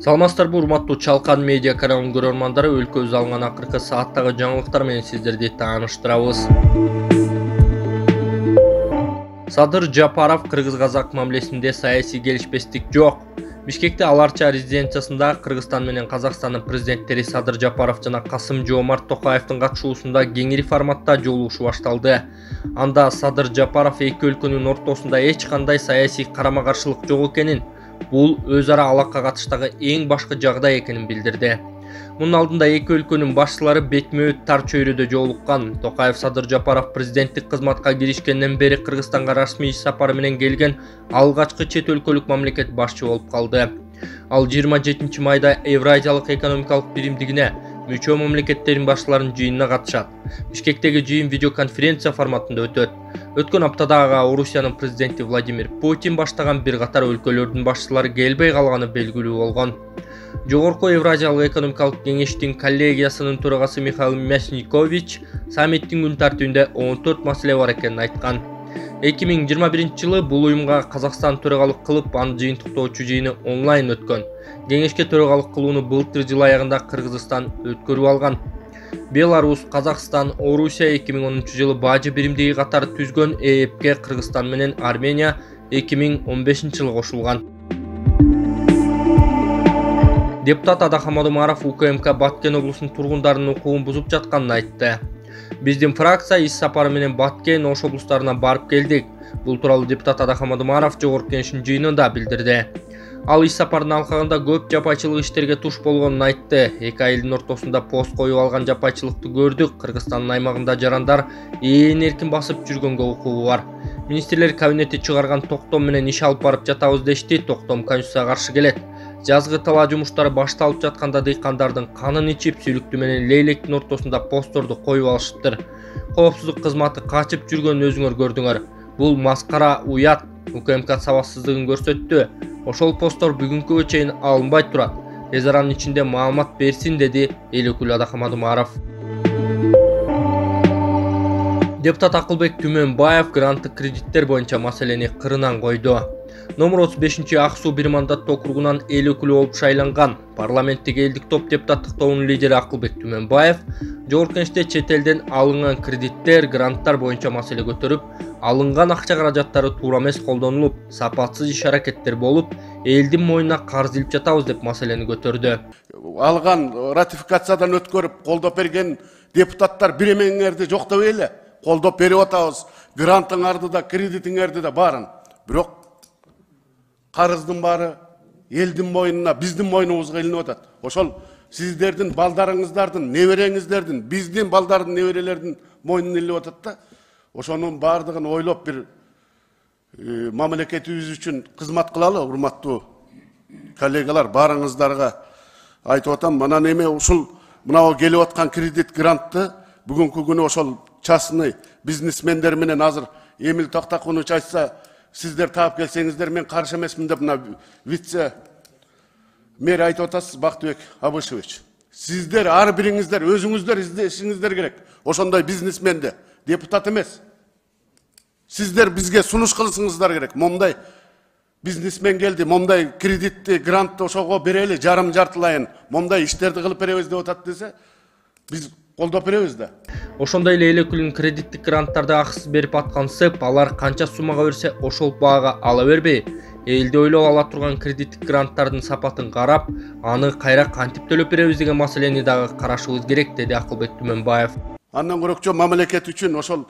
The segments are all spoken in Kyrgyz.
Саламатсыздарбы, урматтуу Чалкан медиа каналынын көрөрмандары, өлкөбүз алган акыркы сааттагы жаңылыктар менен сиздерди тааныштырабыз. Садыр Жапаров кыргыз-казак мамилесинде саясий келишпестик жок. Бишкекте Аларча резиденциясында Кыргызстан менен Казакстандын президенттери Садыр Жапаров жана Касым-Жомарт Токаевдин катышуусунда кеңири форматта жолугушуу башталды. Анда Садыр Жапаров эки өлкөнүн ортосунда эч кандай саясий карама-каршылык жок экенин, бул өз ара алакка катыштагы эң башкы жагдай экенин билдирди. Мунун алдында эки өлкөнүн башчылары бетме-бет тар чөйрөдө жолуккан. Токаев Садыр Жапаров президенттик кызматка киришкенден бери Кыргызстанга расмий сапары менен келген алгачкы чет өлкөлүк мамлекет башчы болуп калды. Ал 27 майда Евразиялык экономикалык биримдигине мүчө мамлекеттердин башчыларынын жыйынына катышат. Бишкектеги жыйын видеоконференция форматында өтөт. Өткөн аптада ага Орусиянын президенти Владимир Путин баштаган бир катар өлкөлөрдүн башчылары келбей калганы белгилүү болгон. Жогорку Евразиялык экономикалык кеңештин коллегиясынын төрагасы Михаил Мясникович саммиттин күн тартибинде 14 маселе бар экенин айткан. 2021-жылы бул уюмга Казакстан төрагалык кылып, анын жыйынтыктоочу жыйыны онлайн өткөн. Кеңешке төрагалык кылууну былтыр жыл аягында Кыргызстан өткөрүп алган. Беларусь, Казакстан, Орусия 2010-жылы бажы биримдиги катары түзгөн ЭЭПке Кыргызстан менен Армения 2015-жылы кошулган. Депутат Адахамад Умаров УКМК Баткен облусунун тургундарынын укугун бузуп жатканын айтты. Биздин фракция иш сапары менен Баткен, Ош облустарына барып келдик. Бул тууралуу депутат Адахамад Умаров жогорку кеңештин жыйынында билдирди. Ал иш сапарынын алкагында көп жапайчылык иштерге туш болгонун айтты. Эки айылдын ортосунда пост коюп алган жапайчылыкты көрдүк. Кыргызстандын аймагында жарандар ээн эркин басып жүргөнгө укугу бар. Министрлер кабинети чыгарган токтом менен иш алып барып жатабыз дешти. Токтом конституцияга каршы келет. Жазгы талаа жумуштары башталып жатканда дыйкандардын канын ичип, сүйлүктү менен лейлектин ортосунда постторду коюп алышыптыр. Коопсуздук кызматы качып жүргөнүн өзүңөр көрдүңөр. Бул маскара, уят. УКМК сабатсыздыгын көрсөттү. Ошол посттор бүгүнкүгө чейин алынбай турат. Тез аранын ичинде маалымат берсин, деди эл өкүлү Адахамад Умаров. Депутат Акылбек Түмөнбаев гранттык кредиттер боюнча маселени кырынан койду. Номер 35 Ак Суу бир мандаттуу округунан эл өкүлү болуп шайланган парламенттик элдик топ депутаттык тобунун лидери Акылбек Түмөнбаев жогорку кеңеште чет элден алынган кредиттер, гранттар боюнча маселе көтөрүп, алынган акча каражаттары туура эмес колдонулуп, сапатсыз иш-аракеттер болуп, элдин мойнуна карыз илип жатабыз деп маселени көтөрдү. Алган ратификациядан өткөрүп, колдоп берген депутаттар бир эмеңерди жоктобой эле, колдоп берип атабыз, грантыңарды да, кредитиңерди да баарын. Бирок карыздын баары элдин мойнуна, биздин мойнубузга илинип атат. Ошол сиздердин балдарыңыздардын, небереңиздердин, биздин балдардын, неберелердин мойнуна илип атат да. Ошонун баардыгын ойлоп бир мамлекетибиз үчүн кызмат кылалы, урматтуу коллегалар, баарыңыздарга айтып атам. Мына неме ушул мынау келип аткан кредит грантты бүгүнкү күнү ошол частный бизнесмендер менен азыр Эмил Токтакунович айтса, сиздер таап келсеңиздер, мен каршы эмесмин деп мына вице мэр айтып атасыз, Бактыбек Абышевич. Сиздер ар бириңиздер өзүңүздөр издешиңиздер керек. Ошондой бизнесменди, депутат эмес. Сиздер бизге сунуш кылышыңыздар керек. Момдай бизнесмен келди, момдай кредитти, грантты ошого берели, жарым-жартылайын, момдай иштерди кылып беребиз деп атат десе, биз колдоп беребиз да. Ошондой эле эл өкүлүнүн кредиттик гранттарды акысыз берип аткансып, алар канча суммага берсе, ошол баага ала бербей, элди ойлоп ала турган кредиттик гранттардын сапатын карап, аны кайра кантип төлөп беребиз деген маселени дагы карашыбыз керек, деди Акылбек Түмөнбаев. Андан көрөкчө мамлекет үчүн ошол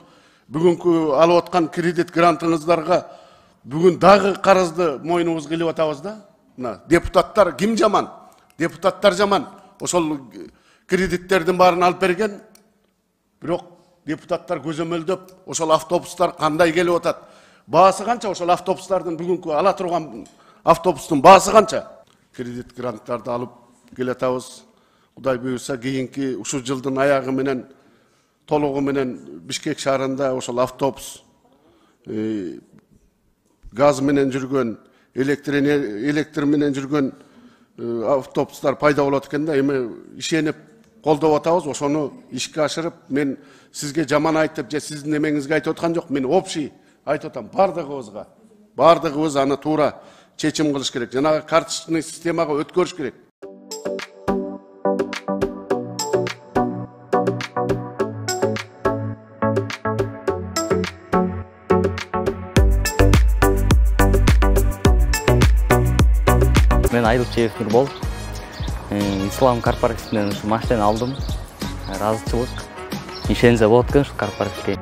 бүгүнкү алып аткан кредит грантыңыздарга бүгүн дагы карызды мойнубузга илип атабыз да. Мына депутаттар ким жаман? Депутаттар жаман. Ошол кредиттердин баарын алып берген, бирок депутаттар көзөмөлдөп, ошол автобустар кандай келип атат? Баасы канча ошол автобустардын бүгүнкү ала турган автобустун баасы канча? Кредит гранттарды алып келатабыз. Кудай буйруса, кийинки ушул жылдын аягы менен толугу менен Бишкек шаарында ошол автобус газ менен жүргөн, электр менен жүргөн автобустар пайда болот экен да. Эми ишенип колдоп атабыз, ошону ишке ашырып, мен сизге жаман айтып же сиздин эмеңизге айтып аткан жок, мен общий айтып атам, бардыгыбыз аны туура чечим кылыш керек. Жанагы карточный системага өткөрүш керек. Айдык Нурбол. Ислам корпоративинен машина алдым. Разычылык. Ишенсе болот экен ушул корпоративге.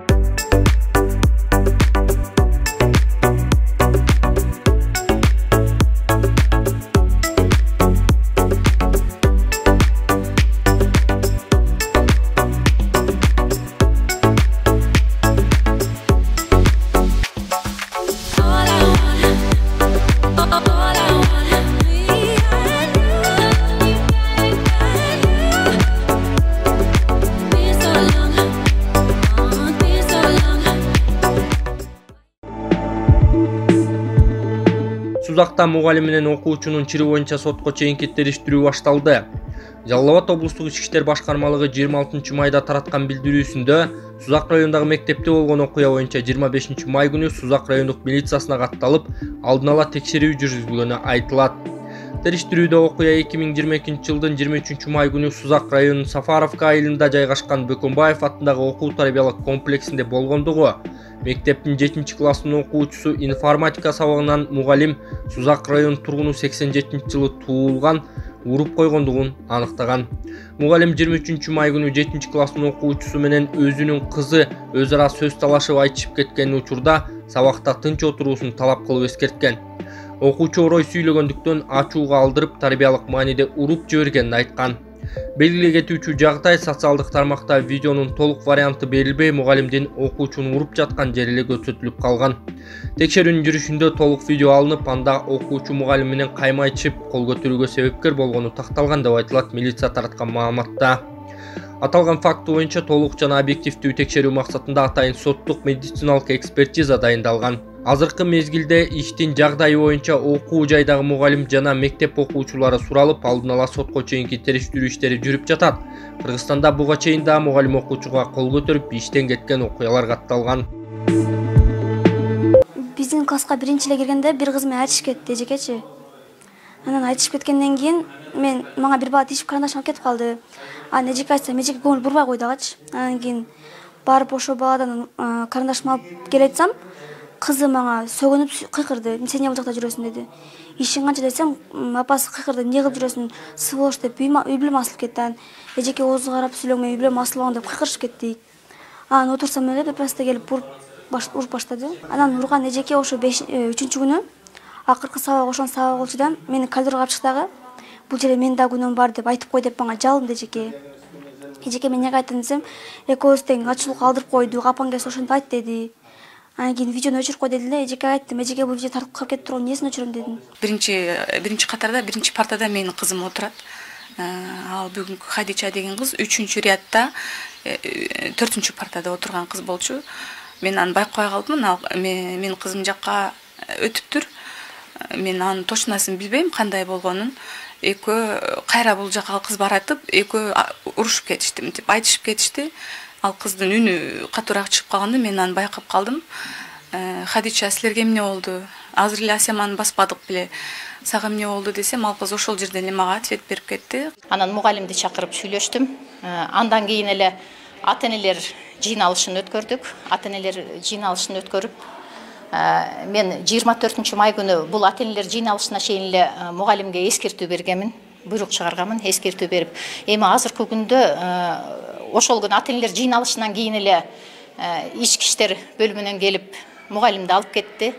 Сузакта мугалим менен окуучунун чири боюнча сотко чейинки териштирүү башталды. Жалал Абад облустук ички иштер башкармалыгы 26 майда тараткан билдирүүсүндө Сузак районундагы мектепте болгон окуя боюнча 25 май күнү Сузак райондук милициясына катталып, алдын ала текшерүү жүргүзүлгөнү айтылат. Териштирүүдө окуя 2022 жылдын 23 май күнү Сузак районунун Сафаровка айылында жайгашкан Бөкөнбаев аттындагы окуу тарбиялык комплексинде болгондугу, мектептин 7-класстын окуучусу информатика сабагынан мугалим Сузак районунун тургуну 87-жылы туулган уруп койгондугун аныктаган. Мугалим 23 май күнү 7-класстын окуучусу менен өзүнүн кызы өз ара сөз талашып айтышып кеткен учурда сабакта тынч отуруусун талап кылып эскерткен. Окуучу орой сүйлөгөндүктөн ачууга алдырып тарбиялык мааниде уруп жибергенин айткан. Белгилей кетүүчү жагдай социалдык тармакта видеонун толук варианты берилбей, мугалимдин окуучуну уруп жаткан жери эле көрсөтүлүп калган. Текшерүүнүн жүрүшүндө толук видео алынып, анда окуучу мугалим менен каймайчып кол көтөрүүгө себепкер болгону такталган деп айтылат милиция тараткан маалыматта. Аталган факт боюнча толук жана объективдүү текшерүү максатында атайын соттук медициналык экспертиза дайындалган. Азыркы мезгилде иштин жагдайы боюнча окуу жайдагы мугалим жана мектеп окуучулары суралып, алдын ала сотко чейинки териштирүү иштери жүрүп жатат. Кыргызстанда буга чейин да мугалим окуучуга кол көтөрүп иштен кеткен окуялар катталган. Биздин класска биринчи эле киргенде бир кыз менен айтышып кетти, эжекечи. Анан айтышып кеткенден кийин мага бир бала тишип карандаш алып кетип калды. Анан эжеке айтсам, эжеке көңүл бурбай койду агачы. Анан кийин барып ошо баладан карандашымды алып келе айтсам, кызы мага сөгүнүп кыйкырды. Сен эмне бул жакта жүрөсүң деди. Ишин канча десем, апасы кыйкырды. Эмне кылып жүрөсүң? Сволочь деп үй бүлөм асылып кетти. Анан эжеке оозу карап сүйлөңмө, үй бүлөм асылбаган деп кыйкырышып кетти. Анан отурсам эле бепасты келип уруп баштады. Анан урган эжеке ошо 3-күнү акыркы сабак ошон сабак болчудан мени коридорго алып чыкты дагы. Бул жерде менин да күнөөм бар деп айтып кой деп мага жалынды эжеке. Эжеке мен эмне айттым десем, экөөбүз тең ачуулукка алдырып койдук, апаң келсе ошентип айт деди. Анан кийин видеону өчүрүп кой деди эле. Эжеке айттым, эжеке бул жерде тартып калып кетип турган эмнесин өчүрөм дедим. Биринчи катарда, биринчи партада менин кызым отурат. Ал бүгүнкү Хадича деген кыз 3-рядда 4-партада отурган кыз болчу. Мен аны байкабай калдым. Менин кызым жакка өтүптүр. Мен анын точносын билбейм кандай болгонун. Экөө кайра бул жака кыз баратып, экөө урушуп кетишти, мынтип айтышып кетишти. Ал кыздын үнү катуураак чыгып калганды мен аны байкап калдым. Хадича, силерге эмне болду? Азыр эле Асеманы баспадык беле. Сага эмне болду десем, ал кыз ошол жерде эле мага ответ берип кетти. Анан мугалимди чакырып сүйлөштүм. Андан кийин эле ата-энелер жыйналышын өткөрдүк. Ата-энелер жыйналышын өткөрүп, мен 24 май күнү бул ата-энелер жыйналышына чейин эле мугалимге эскертүү бергенмин, буйрук чыгарганмын, эскертүү берип. Эми азыркы күндө ошол күнү ата-энелер жыйналышынан кийин эле ички иштер бөлүмүнөн келип мугалимди алып кетти.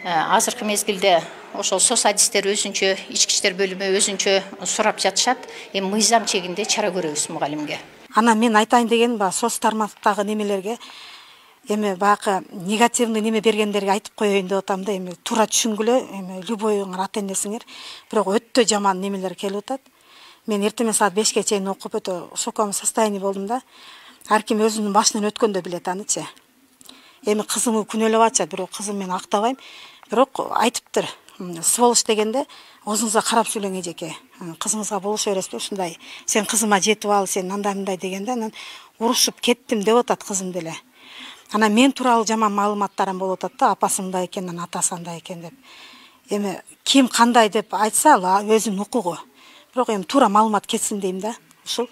Азыркы мезгилде ошол сосадистер өзүнчө, ички иштер бөлүмү өзүнчө сурап жатышат. Эми мыйзам чегинде чара көрөбүз мугалимге. Анан мен айтайын деген соц тармактагы немелерге эми баягы негативный неме бергендерге айтып коеюн деп атам да, эми туура түшүнгүлө, эми любойуңар ата-энесиңер, бирок өтө жаман немелер келип атат. Мен эртең саат 5ке чейин окуп өтө шоковый состояние болдум да. Ар ким өзүнүн башынан өткөндө билет анычы. Эми кызымды күнөөлөп атышат, бирок кызым мен актабайм. Бирок айтыптыр, сволочь дегенде өзүңүзгө карап сүйлөң эжеке. Кызыңызга болуша бересизби ушундай. Сен кызыма жетип ал, сен андай мындай дегенде анан урушуп кеттим деп атат кызым деле. Анан мен тууралуу жаман маалыматтарым болуп атат да, апасы мындай экен, анан атасы андай экен деп. Эми ким кандай деп айтса ал өзүнүн укугу. Бирок эми туура маалымат кетсин дейм да. Ушул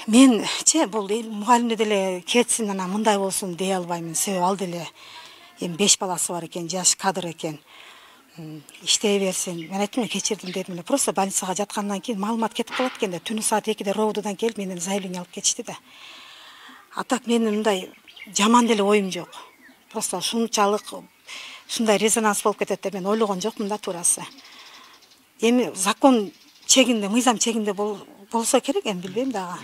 менчи бул мугалимде деле кетсин, анан мындай болсун дей албаймын. Себеби ал деле эми 5 баласы бар экен, жаш кадр экен. иштей берсин. Мен айттым, кечирдим дедим эле. Просто больницага жаткандан кийин маалымат кетип калат экен да. Түнү саат 2-де ровдодан келип менен заявление алып кетишти да. А так менин мындай жаман деле оюм жок. Просто ушунчалык ушундай резонанс болуп кетет деп мен ойлогон жокмун да туурасы. Эми закон чегинде, мыйзам чегинде болсо керек, эми билбейм дагы.